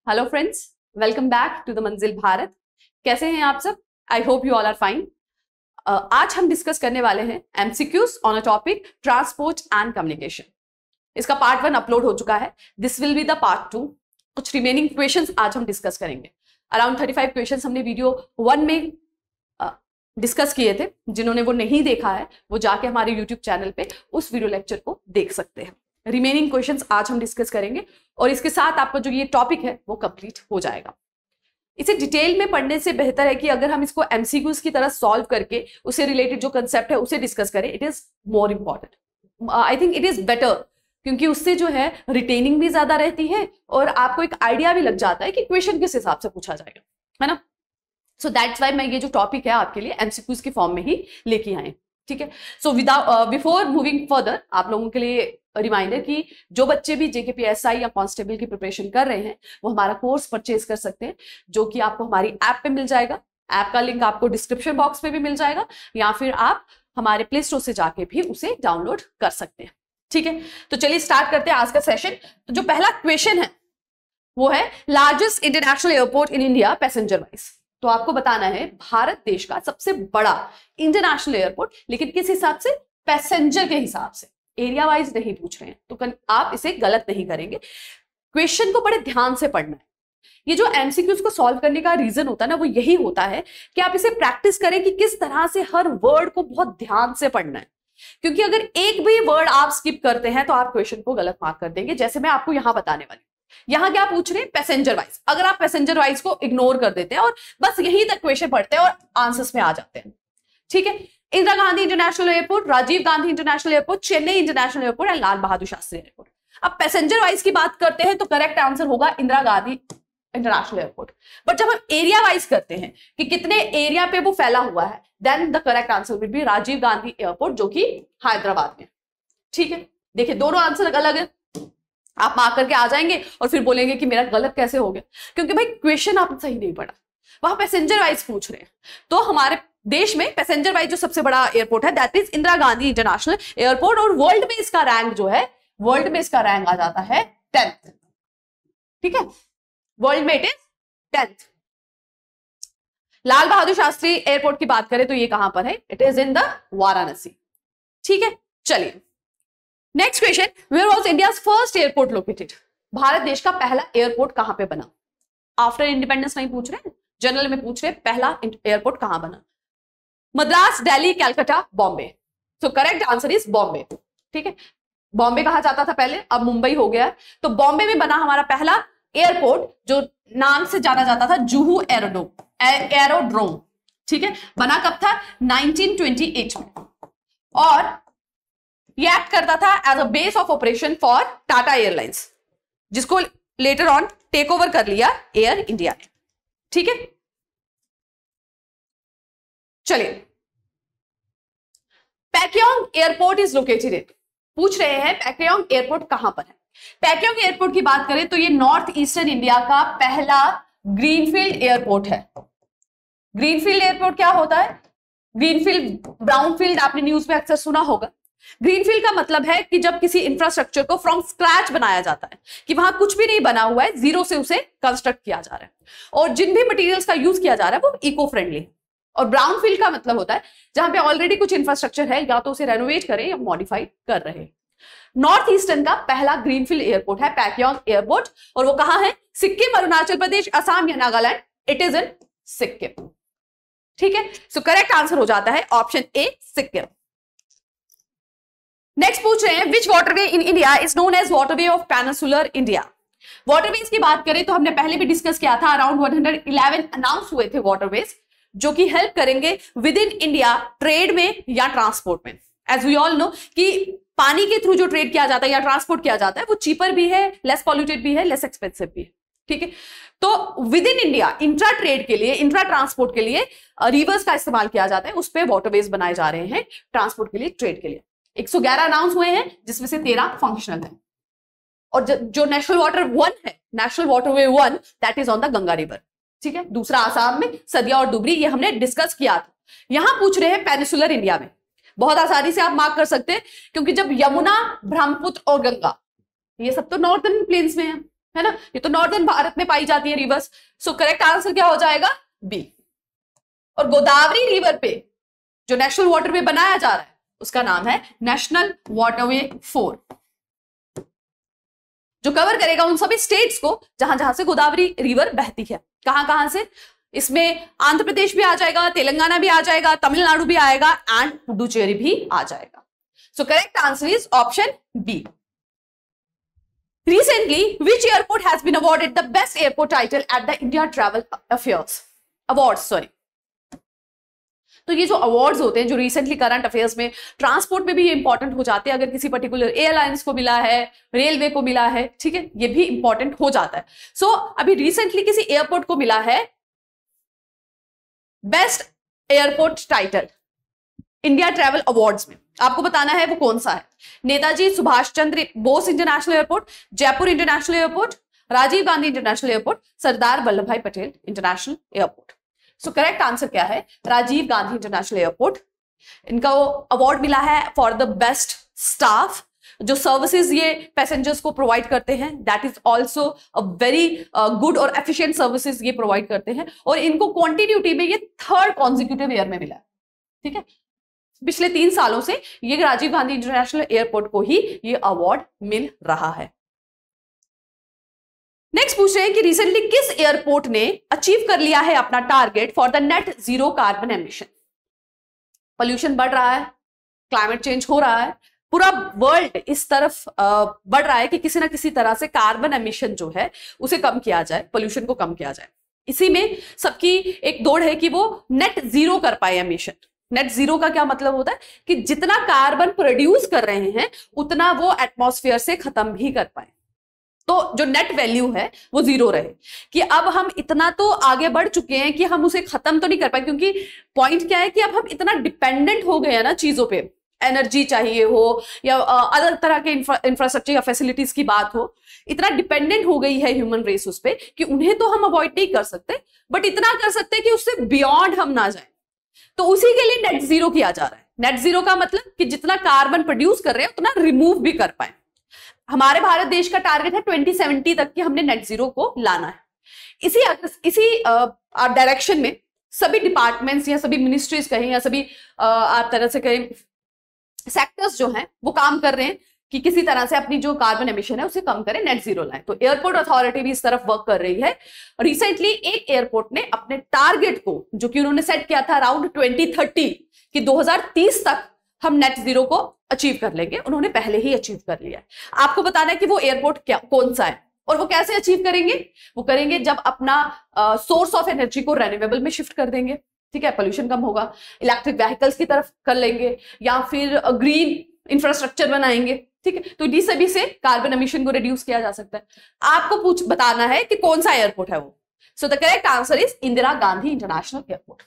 Hello friends, welcome back to the Manzil Bharat. कैसे हैं आप सब? I hope you all are fine. आज हम डिस्कस करने वाले हैं MCQs on a topic transport and communication. इसका पार्ट 1 अपलोड हो चुका है। This will be the part 2। कुछ रिमेनिंग क्वेश्चंस आज हम डिस्कस करेंगे। अराउंड 35 क्वेश्चंस हमने वीडियो 1 में डिस्कस किए थे। जिन्होंने वो नहीं देखा है वो जाके हमारे यूट्यूब चैनल पे उस वीडियो लेक्चर को देख सकते हैं। रिमेनिंग क्वेश्चंस आज हम डिस्कस करेंगे और इसके साथ आपका जो ये टॉपिक है वो कंप्लीट हो जाएगा। इसे डिटेल में पढ़ने से बेहतर है कि अगर हम इसको एमसीक्यूज की तरह सॉल्व करके उससे रिलेटेड जो कंसेप्ट है उसे डिस्कस करें। It is more important. I think it is better, क्योंकि उससे जो है रिटेनिंग भी ज्यादा रहती है और आपको एक आइडिया भी लग जाता है कि क्वेश्चन किस हिसाब से पूछा जाएगा, है ना। सो दैट्स वाई मैं ये जो टॉपिक है आपके लिए एमसीक्यूज की फॉर्म में ही लेके आए। ठीक है। So without before moving further, आप लोगों के लिए रिमाइंडर कि जो बच्चे भी जेकेपीएसआई या कांस्टेबल की प्रिपरेशन कर रहे हैं वो हमारा कोर्स परचेज कर सकते हैं, जो कि आपको हमारी ऐप पे मिल जाएगा। ऐप का लिंक आपको डिस्क्रिप्शन बॉक्स में भी मिल जाएगा, या फिर आप हमारे प्ले स्टोर से जाके भी उसे डाउनलोड कर सकते हैं। ठीक है, तो चलिए स्टार्ट करते हैं आज का सेशन। तो जो पहला क्वेश्चन है वो है largest international airport in India passenger wise. तो आपको बताना है भारत देश का सबसे बड़ा इंटरनेशनल एयरपोर्ट, लेकिन किस हिसाब से? पैसेंजर के हिसाब से, एरिया वाइज नहीं पूछ रहे हैं। तो आप इसे गलत नहीं करेंगे। क्वेश्चन को बड़े ध्यान से पढ़ना है। ये जो एमसीक्यूज को सॉल्व करने का रीजन होता है ना, वो यही होता है कि आप इसे प्रैक्टिस करें कि किस तरह से हर वर्ड को बहुत ध्यान से पढ़ना है। क्योंकि अगर एक भी वर्ड आप स्किप करते हैं तो आप क्वेश्चन को गलत मार्क कर देंगे। जैसे मैं आपको यहां बताने वाली, यहां क्या पूछ रहे हैं? Passenger wise. अगर आप पैसेंजर वाइज को इग्नोर कर देते हैं और बस यहीं तक क्वेश्चन पढ़ते हैं और आंसर्स में आ जाते हैं, ठीक है। Indira Gandhi international airport, Rajiv Gandhi international airport, Chennai international airport and Lal Bahadur Shastri airport. अब पैसेंजर वाइज की बात करते हैं तो करेक्ट आंसर होगा Indira Gandhi international airport. But जब हम एरिया वाइज करते हैं कि कितने एरिया पे वो फैला हुआ है, then the correct answer will be Rajiv Gandhi airport, जो कि हैदराबाद में। ठीक है, देखिए दोनों आंसर अलग है। आप मार्क करके आ जाएंगे और फिर बोलेंगे कि मेरा गलत कैसे हो गया, क्योंकि भाई क्वेश्चन आपने सही नहीं पढ़ा। वहां पैसेंजर वाइज पूछ रहे हैं। तो हमारे देश में पैसेंजर वाइज जो सबसे बड़ा एयरपोर्ट है that is Indira Gandhi international airport, और वर्ल्ड में इसका रैंक जो है, वर्ल्ड में इसका रैंक आ जाता है 10th। ठीक है, वर्ल्ड में it is 10th। Lal Bahadur Shastri airport की बात करें तो ये कहां पर है? It is in the Varanasi. ठीक है, चलिए next question, where was India's first airport located? Bharat देश का पहला एयरपोर्ट कहां पे बना? आफ्टर इंडिपेंडेंस नहीं पूछ रहे, जनरल में पूछ रहे पहला एयरपोर्ट कहां बना। मद्रास, दिल्ली, कलकत्ता, बॉम्बे। सो करेक्ट आंसर इज बॉम्बे। ठीक है, बॉम्बे कहा जाता था पहले, अब मुंबई हो गया। तो बॉम्बे में बना हमारा पहला एयरपोर्ट, जो नाम से जाना जाता था जुहू एरोड्रोम। ठीक है, बना कब था? 1928 में, और ये एक्ट करता था as a base of operation for Tata airlines, जिसको लेटर ऑन टेक ओवर कर लिया एयर इंडिया ने। ठीक है, चलिए Pakyong airport is located in. पूछ रहे हैं पैक्योंग एयरपोर्ट कहां पर है। पैक्योंग एयरपोर्ट की बात करें तो ये नॉर्थ ईस्टर्न इंडिया का पहला ग्रीनफील्ड एयरपोर्ट है। ग्रीनफील्ड एयरपोर्ट क्या होता है? ग्रीनफील्ड, ब्राउनफील्ड आपने न्यूज में अक्सर सुना होगा। ग्रीनफील्ड का मतलब है कि जब किसी इंफ्रास्ट्रक्चर को फ्रॉम स्क्रैच बनाया जाता है, कि वहां कुछ भी नहीं बना हुआ है, जीरो से उसे कंस्ट्रक्ट किया जा रहा है, और जिन भी मटेरियल्स का यूज किया जा रहा है वो इको फ्रेंडली है। और ब्राउनफील्ड का मतलब होता है जहां पे ऑलरेडी कुछ इंफ्रास्ट्रक्चर है, या तो उसे रेनोवेट करें या मॉडिफाई कर रहे हैं। नॉर्थ ईस्टर्न का पहला ग्रीनफील्ड एयरपोर्ट है पैक्योंग एयरपोर्ट, और वो कहां है? सिक्किम, अरुणाचल प्रदेश, असम या नागालैंड। इट इज इन सिक्किम। ठीक है, सो करेक्ट आंसर हो जाता है ऑप्शन ए, सिक्किम। नेक्स्ट पूछ रहे हैं which waterway in India is known as waterway of peninsular India. Waterways की बात करें तो हमने पहले भी डिस्कस किया था, अराउंड 111 अनाउंस हुए थे वाटरवेज, जो कि हेल्प करेंगे विद इन इंडिया ट्रेड में या ट्रांसपोर्ट में। एज वी ऑल नो कि पानी के थ्रू जो ट्रेड किया जाता है या ट्रांसपोर्ट किया जाता है वो चीपर भी है, लेस पॉल्यूटेड भी है, लेस एक्सपेंसिव भी है। ठीक है, तो with in India intra trade के लिए, इंट्रा ट्रांसपोर्ट के लिए रिवर्स का इस्तेमाल किया जाता है, उस पर वाटरवेज बनाए जा रहे हैं ट्रांसपोर्ट के लिए, ट्रेड के लिए। 111 अनाउंस हुए हैं, जिसमें से 13 फंक्शनल है। और जो नेशनल वाटर 1 है, national waterway 1, that is on the Ganga river. ठीक है, दूसरा आसाम में सदिया और डुबरी, ये हमने डिस्कस किया था। यहां पूछ रहे हैं पेनिनसुलर इंडिया में। बहुत आसानी से आप मार्क कर सकते हैं, क्योंकि जब यमुना, ब्रह्मपुत्र और गंगा, ये सब तो नॉर्दर्न प्लेन्स में है, है ना, ये तो नॉर्दर्न भारत में पाई जाती है रिवर्स। सो करेक्ट आंसर क्या हो जाएगा, बी। और गोदावरी रिवर पे जो नेशनल वाटरवे बनाया जा रहा है उसका नाम है नेशनल वाटरवे 4, जो कवर करेगा उन सभी स्टेट्स को जहां जहां से गोदावरी रिवर बहती है। कहां से, इसमें आंध्र प्रदेश भी आ जाएगा, तेलंगाना भी आ जाएगा, तमिलनाडु भी आएगा एंड पुडुचेरी भी आ जाएगा। So correct answer is option B. Recently, which airport has been awarded the best airport title at the India Travel Affairs Awards? Sorry. तो ये जो अवार्ड्स होते हैं जो रिसेंटली करंट अफेयर्स में ट्रांसपोर्ट में भी ये इंपॉर्टेंट हो जाते हैं, अगर किसी पर्टिकुलर एयरलाइंस को मिला है, रेलवे को मिला है, ठीक है, ये भी इंपॉर्टेंट हो जाता है। सो अभी रिसेंटली किसी एयरपोर्ट को मिला है best airport title India travel awards में, आपको बताना है वो कौन सा है। Netaji Subhash Chandra Bose international airport, Jaipur international airport, Rajiv Gandhi international airport, Sardar Vallabh Bhai Patel international airport. So correct answer क्या है, राजीव गांधी इंटरनेशनल एयरपोर्ट। इनका अवार्ड मिला है फॉर द बेस्ट स्टाफ, जो सर्विसेज ये पैसेंजर्स को प्रोवाइड करते हैं, that is also a very good और एफिशिएंट सर्विसेज ये प्रोवाइड करते हैं। और इनको कॉन्टिन्यूटी में ये थर्ड कॉन्जिक्यूटिव ईयर में मिला है, ठीक है, पिछले 3 सालों से ये राजीव गांधी इंटरनेशनल एयरपोर्ट को ही ये अवार्ड मिल रहा है। नेक्स्ट पूछ रहे हैं कि रिसेंटली किस एयरपोर्ट ने अचीव कर लिया है अपना target for the net zero carbon emission. Pollution बढ़ रहा है, क्लाइमेट चेंज हो रहा है, पूरा वर्ल्ड इस तरफ बढ़ रहा है कि किसी ना किसी तरह से कार्बन एमिशन जो है उसे कम किया जाए, पोल्यूशन को कम किया जाए। इसी में सबकी एक दौड़ है कि वो नेट जीरो कर पाए एमिशन। नेट जीरो का क्या मतलब होता है कि जितना कार्बन प्रोड्यूस कर रहे हैं उतना वो एटमॉस्फेयर से खत्म भी कर पाए, तो जो नेट वैल्यू है वो जीरो रहे। कि अब हम इतना तो आगे बढ़ चुके हैं कि हम उसे खत्म तो नहीं कर पाए, क्योंकि पॉइंट क्या है कि अब हम इतना डिपेंडेंट हो गए हैं ना चीजों पे, एनर्जी चाहिए हो या अलग तरह के इंफ्रास्ट्रक्चर या फैसिलिटीज की बात हो, इतना डिपेंडेंट हो गई है ह्यूमन रेस उस पर कि उन्हें तो हम अवॉइड नहीं कर सकते, बट इतना कर सकते हैं कि उससे बियॉन्ड हम ना जाए। तो उसी के लिए नेट जीरो किया जा रहा है। नेट जीरो का मतलब कि जितना कार्बन प्रोड्यूस कर रहे हैं उतना रिमूव भी कर पाए। हमारे भारत देश का टारगेट है 2070 तक कि हमने नेट जीरो को लाना है। इसी डायरेक्शन में सभी डिपार्टमेंट्स या सभी मिनिस्ट्रीज कहें या सभी आप तरह से कहें सेक्टर्स जो हैं वो काम कर रहे हैं कि किसी तरह से अपनी जो कार्बन एमिशन है उसे कम करें, नेट जीरो लाएं। तो एयरपोर्ट अथॉरिटी भी इस तरफ वर्क कर रही है। रिसेंटली एक एयरपोर्ट ने अपने टारगेट को जो कि उन्होंने सेट किया था अराउंड 2030 कि 2030 तक हम नेट जीरो को अचीव कर लेंगे, उन्होंने पहले ही अचीव कर लिया है। आपको बताना है कि वो एयरपोर्ट क्या कौन सा है और वो कैसे अचीव करेंगे। वो करेंगे जब अपना सोर्स ऑफ एनर्जी को रेन्यूएबल में शिफ्ट कर देंगे, ठीक है, पोल्यूशन कम होगा, इलेक्ट्रिक व्हीकल्स की तरफ कर लेंगे या फिर ग्रीन इंफ्रास्ट्रक्चर बनाएंगे, ठीक है। तो इस सभी से कार्बन एमिशन को रिड्यूस किया जा सकता है। आपको बताना है कि कौन सा एयरपोर्ट है वो। सो the correct answer is Indira Gandhi international airport.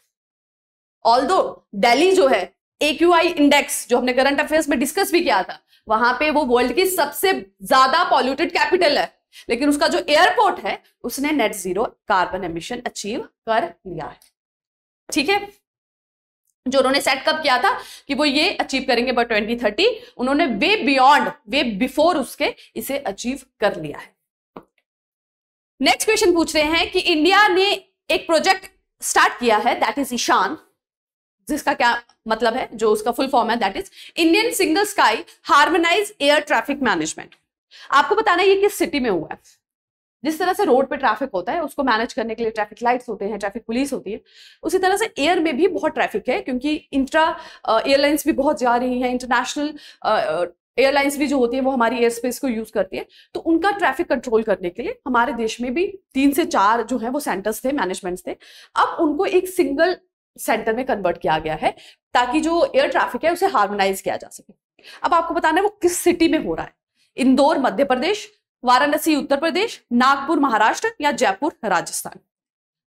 Although Delhi जो है AQI इंडेक्स जो हमने करंट अफेयर्स में डिस्कस भी किया था, वहां पे वो वर्ल्ड की सबसे ज्यादा पॉल्यूटेड कैपिटल है, लेकिन उसका जो एयरपोर्ट है उसने net zero carbon emission achieve कर लिया है, ठीक है। जो उन्होंने सेट कब किया था कि वो ये अचीव करेंगे बाय 2030, उन्होंने वे बियॉन्ड वे बिफोर उसके इसे अचीव कर लिया है। नेक्स्ट क्वेश्चन पूछ रहे हैं कि इंडिया ने एक प्रोजेक्ट स्टार्ट किया है दैट इज ईशान, जिसका क्या मतलब है, जो उसका फुल फॉर्म है that is Indian single sky harmonise air traffic management. आपको बताना है ये किस सिटी में हुआ है। जिस तरह से रोड पे ट्रैफिक होता है उसको मैनेज करने के लिए ट्रैफिक लाइट्स होते हैं, ट्रैफिक पुलिस होती है, उसी तरह से एयर में भी बहुत ट्रैफिक है, क्योंकि इंट्रा एयरलाइंस भी बहुत जा रही हैं, इंटरनेशनल एयरलाइंस भी जो होती है वो हमारी एयर स्पेस को यूज करती है। तो उनका ट्रैफिक कंट्रोल करने के लिए हमारे देश में भी 3 से 4 जो है वो सेंटर्स थे, मैनेजमेंट्स थे। अब उनको एक सिंगल सेंटर में कन्वर्ट किया गया है ताकि जो एयर ट्रैफिक है उसे हार्मोनाइज किया जा सके। अब आपको बताना है वो किस सिटी में हो रहा है। इंदौर मध्य प्रदेश, वाराणसी उत्तर प्रदेश, नागपुर महाराष्ट्र या Jaipur Rajasthan.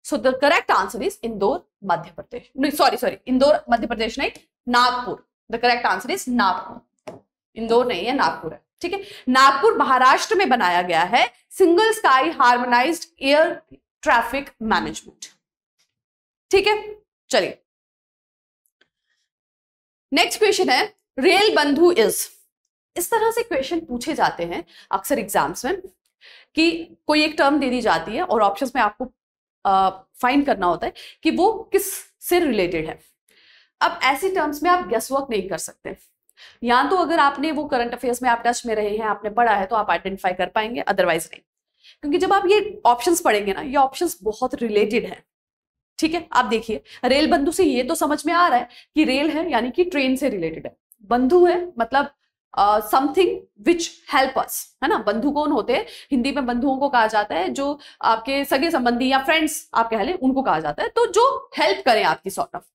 So the correct answer is Indore Madhya Pradesh. नहीं सॉरी इंदौर मध्य प्रदेश नहीं, Nagpur. The correct answer is Nagpur. Indore नहीं है, नागपुर है, ठीक है। नागपुर महाराष्ट्र में बनाया गया है single sky harmonised air traffic management, ठीक है। चलिए नेक्स्ट क्वेश्चन है रेल बंधु इज। इस तरह से क्वेश्चन पूछे जाते हैं अक्सर एग्जाम्स में कि कोई एक टर्म दे दी जाती है और ऑप्शंस में आपको फाइंड करना होता है कि वो किस से रिलेटेड है। अब ऐसी टर्म्स में आप गेस वर्क नहीं कर सकते। या तो अगर आपने वो करंट अफेयर्स में आप टच में रहे हैं, आपने पढ़ा है, तो आप आइडेंटिफाई कर पाएंगे, अदरवाइज नहीं। क्योंकि जब आप ये ऑप्शंस पढ़ेंगे ना, ये ऑप्शंस बहुत रिलेटेड है। ठीक है, आप देखिए, रेल बंधु से ये तो समझ में आ रहा है कि रेल है यानी कि ट्रेन से रिलेटेड है। बंधु है मतलब समथिंग विच हेल्प अस, है ना। बंधु कौन होते हैं? हिंदी में बंधुओं को कहा जाता है जो आपके सगे संबंधी या फ्रेंड्स आप कह लें, उनको कहा जाता है, तो जो हेल्प करें आपकी सॉर्ट ऑफ।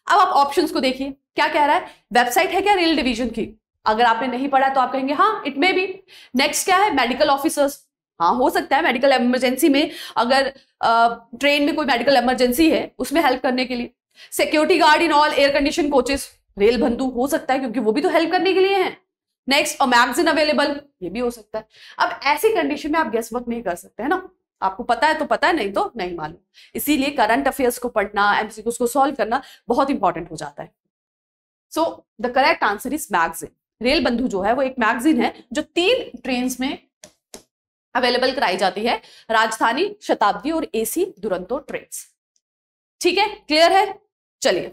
अब आप ऑप्शंस को देखिए, क्या कह रहा है? वेबसाइट है क्या रेल डिवीजन की? अगर आपने नहीं पढ़ा तो आप कहेंगे हाँ, इट मे बी। नेक्स्ट क्या है? Medical officers. हाँ, हो सकता है मेडिकल इमरजेंसी में, अगर ट्रेन में कोई मेडिकल इमरजेंसी है उसमें हेल्प करने के लिए। Security guard in all air condition coaches, rail बंधु हो सकता है, क्योंकि वो भी तो हेल्प करने के लिए है। नेक्स्ट, अ मैगजीन अवेलेबल, ये भी हो सकता है। अब ऐसी कंडीशन में आप गेस वर्क नहीं कर सकते, है ना। आपको पता है तो पता है, नहीं तो नहीं मालूम। इसीलिए करंट अफेयर्स को पढ़ना, एमसीक्यूज को सॉल्व करना बहुत इंपॉर्टेंट हो जाता है। सो the correct answer is magazine. Rail बंधु जो है वो एक मैगजीन है जो 3 ट्रेन में अवेलेबल कराई जाती है, राजधानी, शताब्दी और एसी दुरंतो ट्रेन। ठीक है, क्लियर है? चलिए,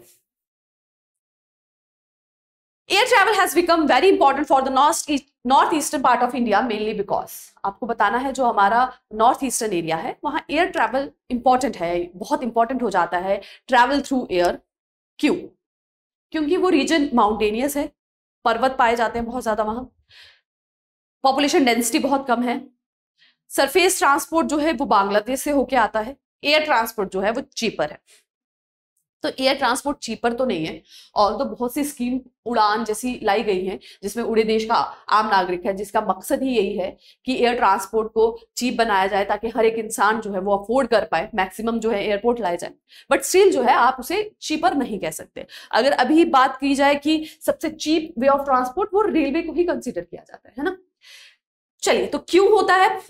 air travel has become very important for the north eastern part of India mainly because, आपको बताना है जो हमारा नॉर्थ ईस्टर्न एरिया है वहां एयर ट्रैवल इंपॉर्टेंट है, बहुत इंपॉर्टेंट हो जाता है ट्रैवल थ्रू एयर। क्यों? क्योंकि वो रीजन माउंटेनियस है, पर्वत पाए जाते हैं बहुत ज्यादा वहां, पॉपुलेशन डेंसिटी बहुत कम है, सरफेस ट्रांसपोर्ट जो है वो बांग्लादेश से होके आता है, एयर ट्रांसपोर्ट जो है वो चीपर है। तो एयर ट्रांसपोर्ट चीपर तो नहीं है, और तो बहुत सी स्कीम उड़ान जैसी लाई गई हैं जिसमें उड़े देश का आम नागरिक है, जिसका मकसद ही यही है कि एयर ट्रांसपोर्ट को चीप बनाया जाए ताकि हर एक इंसान जो है वो अफोर्ड कर पाए, मैक्सिमम जो है एयरपोर्ट लाए जाए। बट स्टिल जो है आप उसे चीपर नहीं कह सकते। अगर अभी बात की जाए कि सबसे चीप वे ऑफ ट्रांसपोर्ट, वो रेलवे को ही कंसिडर किया जाता है ना। चलिए, तो क्यों होता है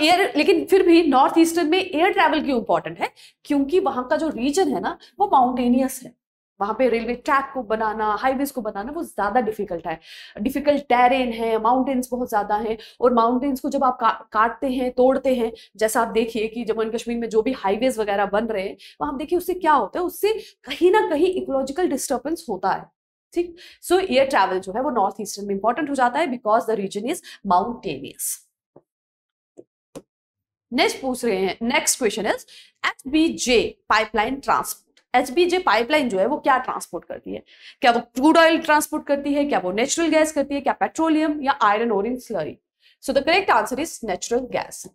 एयर, लेकिन फिर भी नॉर्थ ईस्टर्न में एयर ट्रैवल क्यों इंपॉर्टेंट है? क्योंकि वहां का जो रीजन है ना वो माउंटेनियस है, वहां पे रेलवे ट्रैक को बनाना, हाईवेज को बनाना वो ज्यादा डिफिकल्ट है, डिफिकल्ट टेरेन है, माउंटेन्स बहुत ज्यादा हैं, और माउंटेन्स को जब आप काटते हैं, तोड़ते हैं, जैसा आप देखिए कि जम्मू एंड कश्मीर में जो भी हाईवेज वगैरह बन रहे हैं वहां देखिए उससे क्या होता है, उससे कहीं ना कहीं इकोलॉजिकल डिस्टर्बेंस होता है। ठीक, सो एयर ट्रैवल जो है वो नॉर्थ ईस्टर्न में इंपॉर्टेंट हो जाता है because the reason is mountainous. Next पूछ रहे हैं, next question is HBJ pipeline transport. HBJ pipeline जो है वो क्या ट्रांसपोर्ट करती है? क्या वो क्रूड ऑयल ट्रांसपोर्ट करती है, क्या वो नेचुरल गैस करती है, क्या पेट्रोलियम या iron ore in slurry? So the correct answer is natural gas.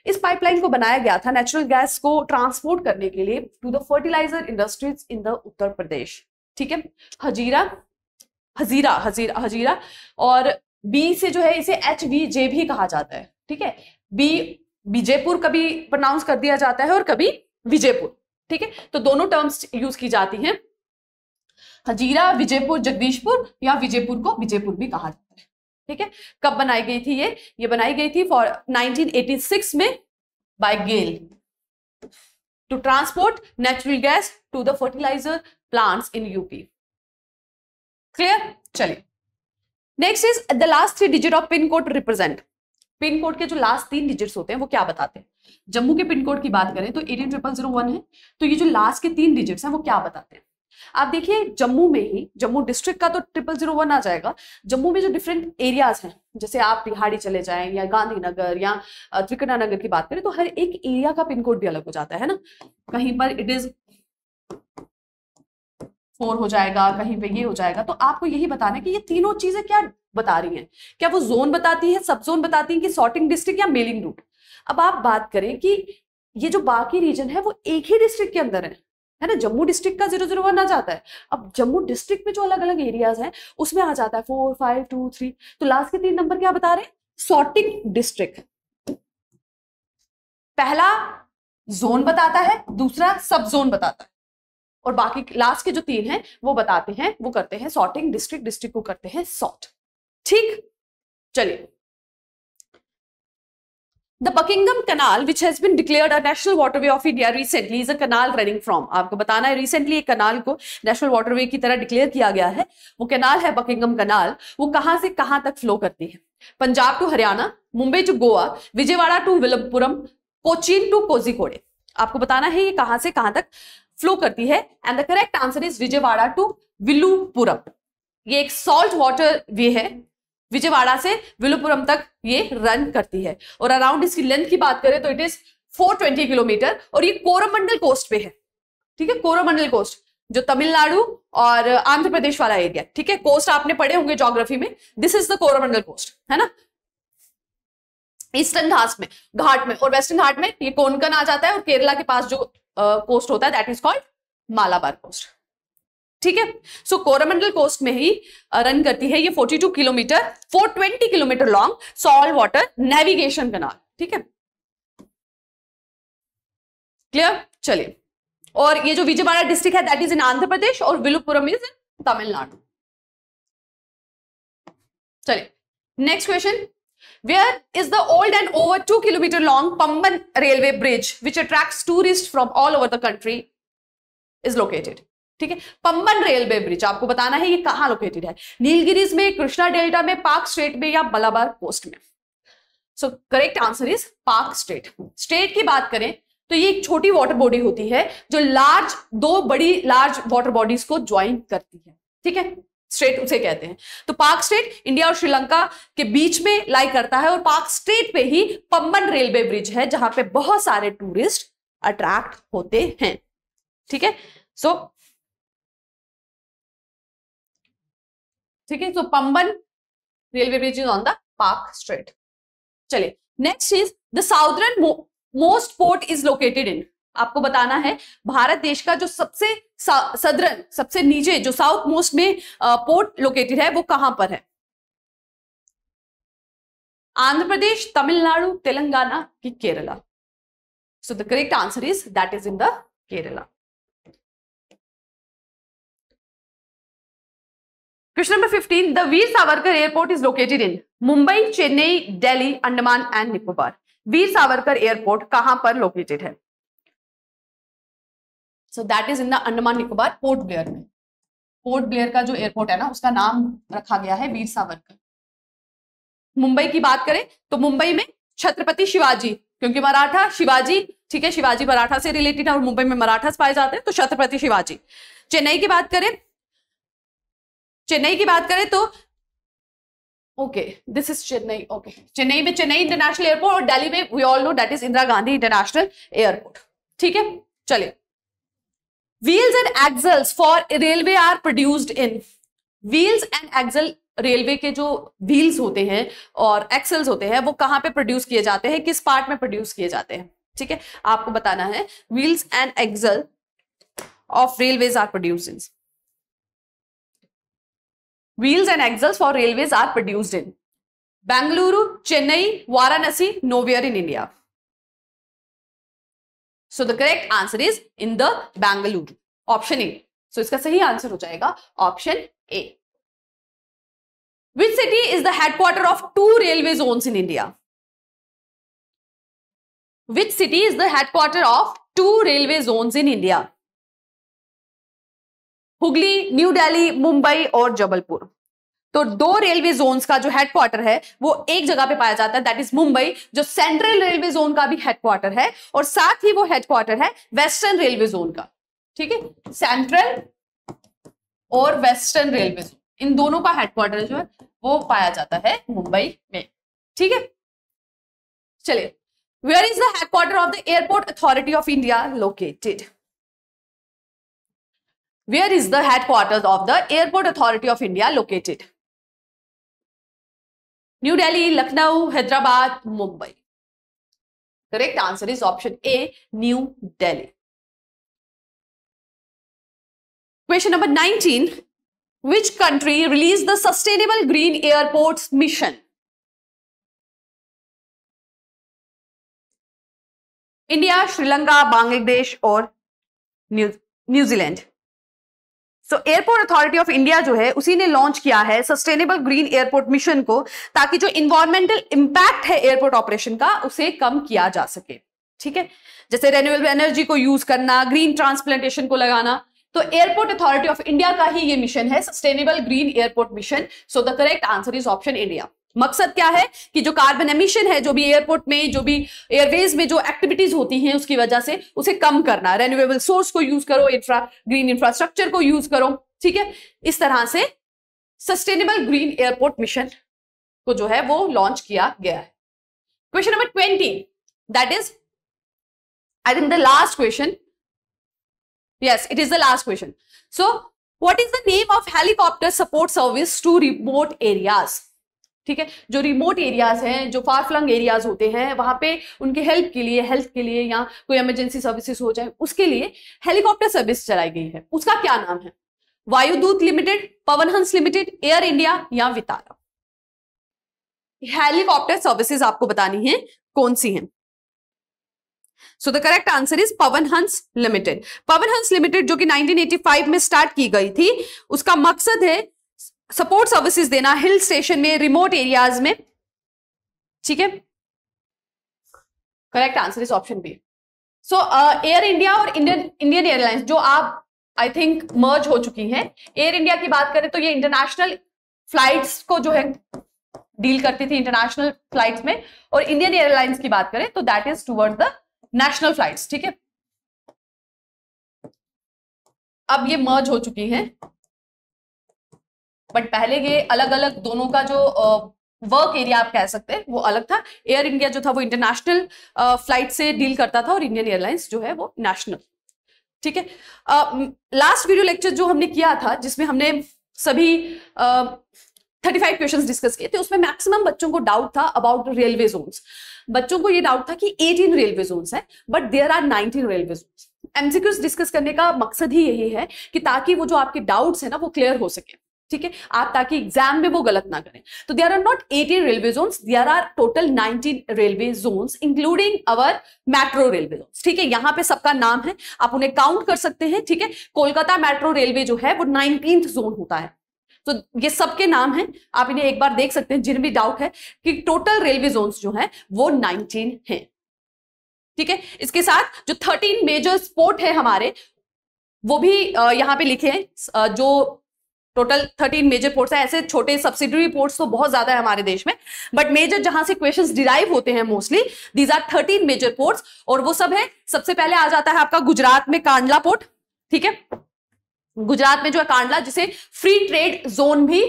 इस पाइपलाइन को बनाया गया था नेचुरल गैस को ट्रांसपोर्ट करने के लिए to the fertiliser industries in the Uttar Pradesh. ठीक है, हजीरा और बी से जो है इसे एचबीजे भी कहा जाता है। ठीक है, बीजेपुर कभी प्रोनाउंस कर दिया जाता है और कभी विजयपुर। ठीक है, तो दोनों टर्म्स यूज की जाती हैं, हजीरा, विजयपुर, जगदीशपुर, या विजयपुर को विजयपुर भी कहा जाता है। ठीक है, कब बनाई गई थी ये बनाई गई थी फॉर 1986 में by GAIL to transport natural gas to the fertiliser plants in UP. Clear? चलिए, next is the last 3 digit of pin code represent. Pin code के जो लास्ट 3 डिजिट्स होते हैं वो क्या बताते हैं? जम्मू के पिन कोड की बात करें तो 18001 है, तो ये जो लास्ट के 3 डिजिट्स हैं वो क्या बताते हैं? आप देखिए, जम्मू में ही, जम्मू डिस्ट्रिक्ट का तो 0001 आ जाएगा। जम्मू में जो डिफरेंट एरियाज हैं, जैसे आप रिहाड़ी चले जाएं या गांधीनगर या त्रिकटानगर की बात करें, तो हर एक एरिया का पिन कोड भी अलग हो जाता है ना। कहीं पर इट इज 4 हो जाएगा, कहीं पे ये हो जाएगा। तो आपको यही बताना है कि ये तीनों चीजें क्या बता रही हैं। क्या वो जोन बताती है, सब जोन बताती है, कि सॉर्टिंग डिस्ट्रिक्ट या मेलिंग रूट? अब आप बात करें कि ये जो बाकी रीजन है वो एक ही डिस्ट्रिक्ट के अंदर है ना। जम्मू डिस्ट्रिक्ट का 001 आ जाता है। अब जम्मू डिस्ट्रिक्ट में जो अलग अलग एरियाज हैं उसमें आ जाता है 4, 5, 2, 3। तो लास्ट के 3 नंबर क्या बता रहे हैं? Sorting district. पहला जोन बताता है, दूसरा सब जोन बताता है, और बाकी लास्ट के जो 3 हैं वो बताते हैं, वो करते हैं सॉर्टिंग डिस्ट्रिक्ट, डिस्ट्रिक्ट को करते हैं सॉर्ट। ठीक, चलिए The Buckingham Canal, which has been declared a national waterway of India recently, is a canal running from, आपको बताना है रिसेंटली एक कनाल को नेशनल वाटरवे की तरह डिक्लेयर किया गया है। वो कैनाल है बकिंगम कनाल, वो कहां से कहां तक फ्लो करती है? Punjab to Haryana, Mumbai to Goa, Vijayawada to Viluppuram, Cochin to Kozhikode. आपको बताना है ये कहां से कहां तक फ्लो करती है, and the correct answer is Vijayawada to Viluppuram. ये एक सॉल्ट वाटर वे है, विजयवाड़ा से विलुपुरम तक ये रन करती है, और अराउंड इसकी लेंथ की बात करें तो इट इज 420 किलोमीटर, और ये कोरोमंडल कोस्ट पे है। ठीक है, कोरोमंडल कोस्ट जो तमिलनाडु और आंध्र प्रदेश वाला एरिया, ठीक है, कोस्ट आपने पढ़े होंगे ज्योग्राफी में, this is the Coromandel coast, है ना। ईस्टर्न घाट में और वेस्टर्न घाट में ये कोंकण आ जाता है, और केरला के पास जो कोस्ट होता है that is called Malabar coast. ठीक है, सो कोरोमंडल कोस्ट में ही रन करती है ये 42 kilometre 420 kilometre long salt water navigation canal. ठीक है, क्लियर? चलिए, और ये जो विजयवाड़ा डिस्ट्रिक्ट है that is in Andhra Pradesh, और विलुपुरम इज इन तमिलनाडु। चलिए, next question, where is the old and over 2 kilometre long Pamban railway bridge which attracts tourist from all over the country is located? ठीक है, पंबन रेलवे ब्रिज आपको बताना है ये कहां लोकेटेड है? नीलगिरीज में, कृष्णा डेल्टा में, पाक स्टेट में, या मलाबार कोस्ट में? सो करेक्ट आंसर इज पाक स्टेट। स्टेट की बात करें तो ये एक छोटी वाटर बॉडी होती है जो दो बड़ी लार्ज वाटर बॉडीज को ज्वाइन करती है। ठीक है, स्टेट उसे कहते हैं। तो पाक स्टेट इंडिया और श्रीलंका के बीच में लाई करता है, और पाक स्टेट पे ही पंबन रेलवे ब्रिज है जहां पे बहुत सारे टूरिस्ट अट्रैक्ट होते हैं। ठीक है, सो ठीक है, तो Pamban railway bridge is on the पाक स्ट्रेट। चलिए, next is the southern most port is located इन। आपको बताना है भारत देश का जो सबसे सदर्न, सबसे नीचे जो साउथ मोस्ट में पोर्ट लोकेटेड है वो कहां पर है? आंध्र प्रदेश, तमिलनाडु, तेलंगाना की केरला? सो the correct answer is that is in the Kerala. Question number 15. The Veer Savarkar Airport is located in Mumbai, Chennai, Delhi, Andaman and Nicobar. Veer Savarkar airport कहां पर लोकेटेड है? So that is in the Andaman Nicobar, port Blair में। Port Blair का जो airport है ना उसका नाम रखा गया है वीर सावरकर। मुंबई की बात करें तो मुंबई में छत्रपति शिवाजी, क्योंकि मराठा शिवाजी, ठीक है, शिवाजी मराठा से रिलेटेड है और मुंबई में मराठास पाए जाते हैं, तो छत्रपति शिवाजी। चेन्नई की बात करें तो okay, this is Chennai. Okay, Chennai में चेन्नई इंटरनेशनल एयरपोर्ट, और दिल्ली में we all know that is Indira Gandhi international airport. ठीक है, चलिए, wheels and axles for railway are produced in. Wheels and axle, railway के जो व्हील्स होते हैं और एक्सल्स होते हैं वो कहां पे प्रोड्यूस किए जाते हैं, किस पार्ट में प्रोड्यूस किए जाते हैं? ठीक है, आपको बताना है wheels and axle of railways are produced in. Wheels and axles for railways are produced in Bengaluru, Chennai, Varanasi, nowhere in India. So the correct answer is in the Bengaluru, option A. So इसका सही answer हो जाएगा option A. Which city is the headquarter of 2 railway zones in India? Which city is the headquarter of 2 railway zones in India? Hooghly, new Delhi, Mumbai और जबलपुर। तो 2 railway Jones का जो headquarter है वो एक जगह पे पाया जाता है, दैट इज मुंबई, जो सेंट्रल रेलवे जोन का भी हेडक्वार्टर है, और साथ ही वो हेडक्वार्टर है वेस्टर्न रेलवे जोन का। ठीक है, सेंट्रल और वेस्टर्न रेलवे जोन, इन दोनों का हेडक्वार्टर जो है वो पाया जाता है मुंबई में। ठीक है, चलिए, where is the headquarter of the airport authority of India located? Where is the headquarters of the Airport Authority of India located? New Delhi, Lucknow, Hyderabad, Mumbai. Correct answer is option A, New Delhi. Question number 19. Which country released the Sustainable Green Airports Mission? India, Sri Lanka, Bangladesh or New Zealand? So airport authority of India जो है उसी ने launch किया है sustainable green airport mission को, ताकि जो environmental impact है एयरपोर्ट ऑपरेशन का उसे कम किया जा सके। ठीक है, जैसे रेन्यूएबल एनर्जी को यूज करना, ग्रीन ट्रांसप्लांटेशन को लगाना। तो एयरपोर्ट अथॉरिटी ऑफ इंडिया का ही ये मिशन है, sustainable green airport mission. So the correct answer is option India. मकसद क्या है कि जो कार्बन एमिशन है, जो भी एयरपोर्ट में, जो भी एयरवेज में जो एक्टिविटीज होती हैं उसकी वजह से उसे कम करना। रेन्यूएबल सोर्स को यूज करो, ग्रीन इंफ्रास्ट्रक्चर को यूज करो। ठीक है, इस तरह से सस्टेनेबल ग्रीन एयरपोर्ट मिशन को जो है वो लॉन्च किया गया है। Question number 20, that is I think the last question. Yes, it is the last question. So, what is the name of helicopter support service to remote areas? ठीक है, जो रिमोट एरियाज हैं, जो फार फ्लंग एरियाज होते हैं, वहां पे उनके हेल्प के लिए, हेल्थ के लिए या कोई इमरजेंसी सर्विसेज हो जाए उसके लिए हेलीकॉप्टर सर्विस चलाई गई है। उसका क्या नाम है? वायुदूत लिमिटेड, पवन हंस लिमिटेड, एयर इंडिया या वितारा। हेलीकॉप्टर सर्विसेज आपको बतानी है कौन सी हैं। So the correct answer is Pawan Hans limited. Pawan Hans limited जो कि 1985 में स्टार्ट की गई थी, उसका मकसद है सपोर्ट सर्विसेज देना हिल स्टेशन में, रिमोट एरियाज में। ठीक है, correct answer is option B. So Air India और इंडियन एयरलाइंस जो आप आई थिंक मर्ज हो चुकी हैं। एयर इंडिया की बात करें तो ये इंटरनेशनल फ्लाइट्स को जो है डील करती थी, इंटरनेशनल फ्लाइट्स में, और इंडियन एयरलाइंस की बात करें तो that is toward the national flights. ठीक है, अब ये मर्ज हो चुकी हैं, बट पहले ये अलग अलग, दोनों का जो वर्क एरिया आप कह सकते हैं वो अलग था। एयर इंडिया जो था वो इंटरनेशनल फ्लाइट से डील करता था और इंडियन एयरलाइंस जो है वो नेशनल। ठीक है, लास्ट वीडियो लेक्चर जो हमने किया था जिसमें हमने सभी 35 क्वेश्चंस डिस्कस किए थे, उसमें मैक्सिमम बच्चों को डाउट था अबाउट रेलवे जोन्स। बच्चों को ये डाउट था कि 18 रेलवे जोन्स हैं, but there are 19 railway zones. MCQs discuss करने का मकसद ही यही है कि ताकि वो जो आपके डाउट्स है ना वो क्लियर हो सके। ठीक है, आप ताकि एग्जाम में वो गलत ना करें। तो there are not 18 railway zones, there are total 19 railway zones including our metro railway zones. ठीक है, यहां पे सबका नाम है, आप उन्हें काउंट कर सकते हैं। ठीक है, कोलकाता मेट्रो रेलवे जो है वो 19th जोन होता है। तो ये सबके नाम हैं, आप इन्हें एक बार देख सकते हैं जिन्हें भी डाउट है कि टोटल रेलवे जोन्स जो है वो 19 हैं। ठीक है, इसके साथ जो 13 मेजर पोर्ट है हमारे वो भी यहां पे लिखे हैं। जो टोटल 13 मेजर पोर्ट्स है, ऐसे छोटे सब्सिडरी पोर्ट्स तो बहुत ज्यादा है हमारे देश में, बट मेजर जहां से क्वेश्चंस डिराइव होते हैं mostly, these are 13 major ports. और वो सब है, सबसे पहले आ जाता है आपका गुजरात में कांडला पोर्ट। ठीक है, गुजरात में जो है कांडला, जिसे फ्री ट्रेड जोन भी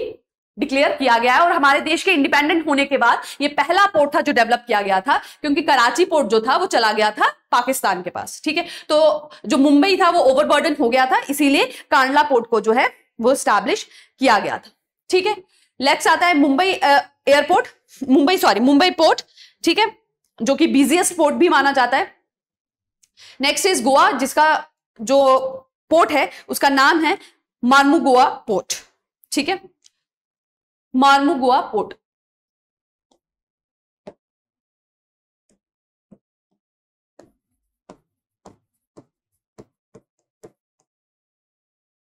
डिक्लेयर किया गया है, और हमारे देश के इंडिपेंडेंट होने के बाद ये पहला पोर्ट था जो डेवलप किया गया था, क्योंकि कराची पोर्ट जो था वो चला गया था पाकिस्तान के पास। ठीक है, तो जो मुंबई था वो ओवरबर्डन हो गया था, इसीलिए कांडला पोर्ट को जो है वो स्टैब्लिश किया गया था। ठीक है, नेक्स्ट आता है मुंबई एयरपोर्ट, मुंबई पोर्ट। ठीक है, जो कि बिजिएस्ट पोर्ट भी माना जाता है। नेक्स्ट इज गोवा, जिसका जो पोर्ट है उसका नाम है मार्मुगोआ पोर्ट। ठीक है, मार्मुगोआ पोर्ट।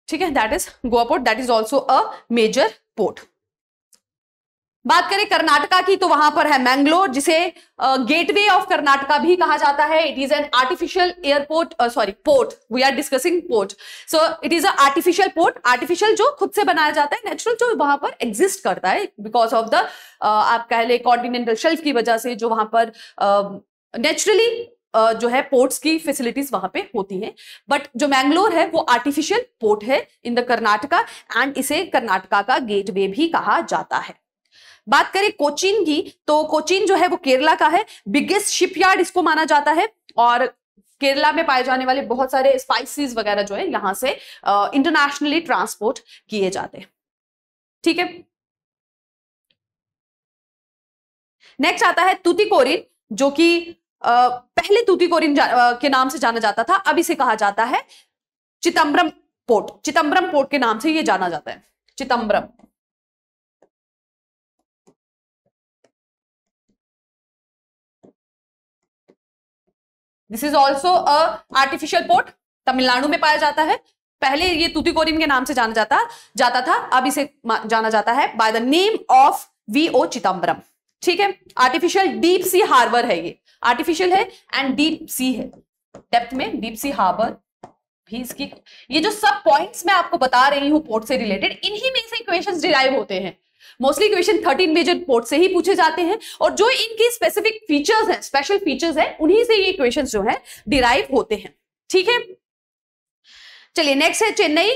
ठीक है, that is Goa port, that is also a major port. बात करें कर्नाटका की तो वहां पर है मैंगलोर, जिसे गेटवे ऑफ कर्नाटका भी कहा जाता है। It is an artificial airport, port, we are discussing port. So it is a artificial port, artificial जो खुद से बनाया जाता है, नेचुरल जो वहां पर एग्जिस्ट करता है बिकॉज ऑफ द आप कह ले कॉन्टिनेंटल शेल्फ की वजह से, जो वहां पर नेचुरली जो है पोर्ट्स की फैसिलिटीज वहां पे होती हैं। बट जो मैंगलोर है वो आर्टिफिशियल पोर्ट है इन द कर्नाटका, एंड इसे कर्नाटका का गेटवे भी कहा जाता है। बात करें कोचीन की तो कोचीन जो है वो केरला का है, बिगेस्ट शिपयार्ड इसको माना जाता है, और केरला में पाए जाने वाले बहुत सारे स्पाइसेस वगैरह जो है यहां से इंटरनेशनली ट्रांसपोर्ट किए जाते हैं। ठीक है, नेक्स्ट आता है तूतीकोरिन, जो कि पहले तूतीकोरिन के नाम से जाना जाता था, अब इसे कहा जाता है चिदम्बरम पोर्ट। चिदम्बरम पोर्ट के नाम से ये जाना जाता है, Chidambaram. This is also a artificial port, Tamil Nadu में पाया जाता है। पहले ये तूतीकोरिन के नाम से जाना जाता था, अब इसे जाना जाता है by the name of VO Chidambaram. ठीक है, आर्टिफिशियल डीप सी हार्बर है, ये आर्टिफिशियल है एंड डीप सी है, डेप्थ में डीप सी हार्बर भी इसकी। ये जो सब पॉइंट्स मैं आपको बता रही हूं पोर्ट से रिलेटेड, इन्हीं में से इक्वेशंस डिराइव होते हैं। मोस्टली इक्वेशन 13 मेजर पोर्ट से ही पूछे जाते हैं, और जो इनके स्पेसिफिक फीचर्स हैं, स्पेशल फीचर्स हैं, उन्हीं से ये इक्वेशंस जो है डिराइव होते हैं। ठीक है, चलिए नेक्स्ट है चेन्नई,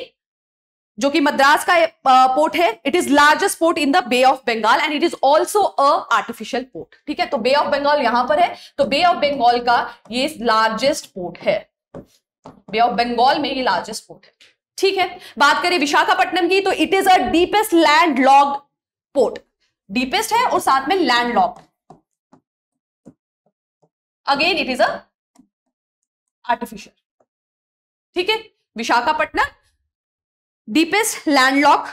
जो कि मद्रास का पोर्ट है। It is largest port in the bay of Bengal and it is also a artificial port. ठीक है, तो बे ऑफ बंगाल यहां पर है, तो बे ऑफ बंगाल का ये लार्जेस्ट पोर्ट है, बे ऑफ बंगाल में ये लार्जेस्ट पोर्ट है। ठीक है, बात करें विशाखापट्टनम की, तो it is a deepest land locked port, deepest है और साथ में land locked, again it is a artificial. ठीक है, विशाखापट्टनम डीपेस्ट लैंडलॉक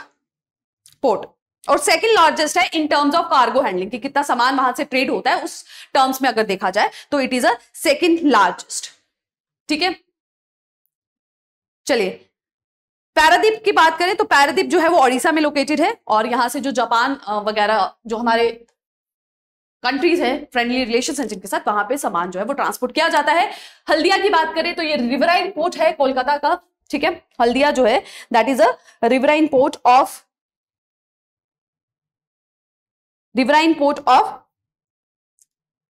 पोर्ट, और सेकंड लार्जेस्ट है in terms of cargo handling, कि कितना सामान वहां से ट्रेड होता है उस टर्म्स में अगर देखा जाए तो it is a second largest. ठीक है, चलिए पारादीप की बात करें, तो पारादीप जो है वो ओडिशा में लोकेटेड है, और यहां से जो जापान वगैरह जो हमारे कंट्रीज है, फ्रेंडली रिलेशंस हैं जिनके साथ, वहां पे सामान जो है वो ट्रांसपोर्ट किया जाता है। हल्दिया की बात करें तो ये रिवराइन पोर्ट है कोलकाता का। ठीक है, हल्दिया जो है that is a riverine port of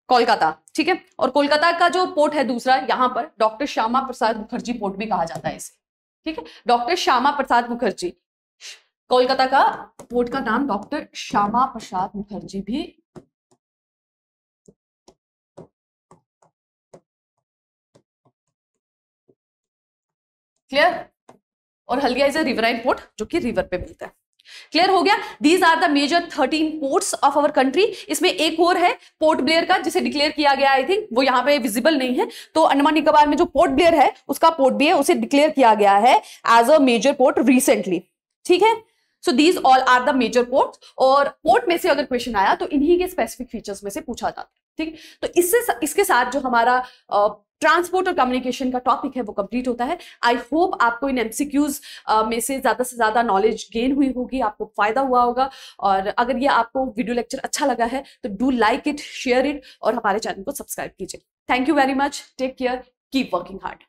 Kolkata. ठीक है, और कोलकाता का जो पोर्ट है दूसरा, यहां पर डॉक्टर श्यामा प्रसाद मुखर्जी पोर्ट भी कहा जाता है इसे। ठीक है, डॉक्टर श्यामा प्रसाद मुखर्जी, कोलकाता का पोर्ट का नाम डॉक्टर श्यामा प्रसाद मुखर्जी भी। क्लियर, और Haldia is a riverine port जो कि रिवर पे मिलता है। क्लियर हो गया, these are the major 13 ports of our country. इसमें एक और है पोर्ट ब्लेयर का, जिसे डिक्लेयर किया गया, आई थिंक वो यहाँ पे विजिबल नहीं है, तो अंडमान निकोबार में जो पोर्ट ब्लेयर है उसका पोर्ट भी है, उसे डिक्लेयर किया गया है as a major port recently. ठीक है, so these all are the major ports, और पोर्ट में से अगर क्वेश्चन आया तो इन्हीं के स्पेसिफिक फीचर्स में से पूछा जाता है। ठीक, तो इसके साथ जो हमारा ट्रांसपोर्ट और कम्युनिकेशन का टॉपिक है वो कंप्लीट होता है। आई होप आपको इन एमसीक्यूज में से ज्यादा नॉलेज गेन हुई होगी, आपको फायदा हुआ होगा, और अगर ये आपको वीडियो लेक्चर अच्छा लगा है तो do like it, share it, और हमारे चैनल को सब्सक्राइब कीजिए। Thank you very much, take care, keep working hard.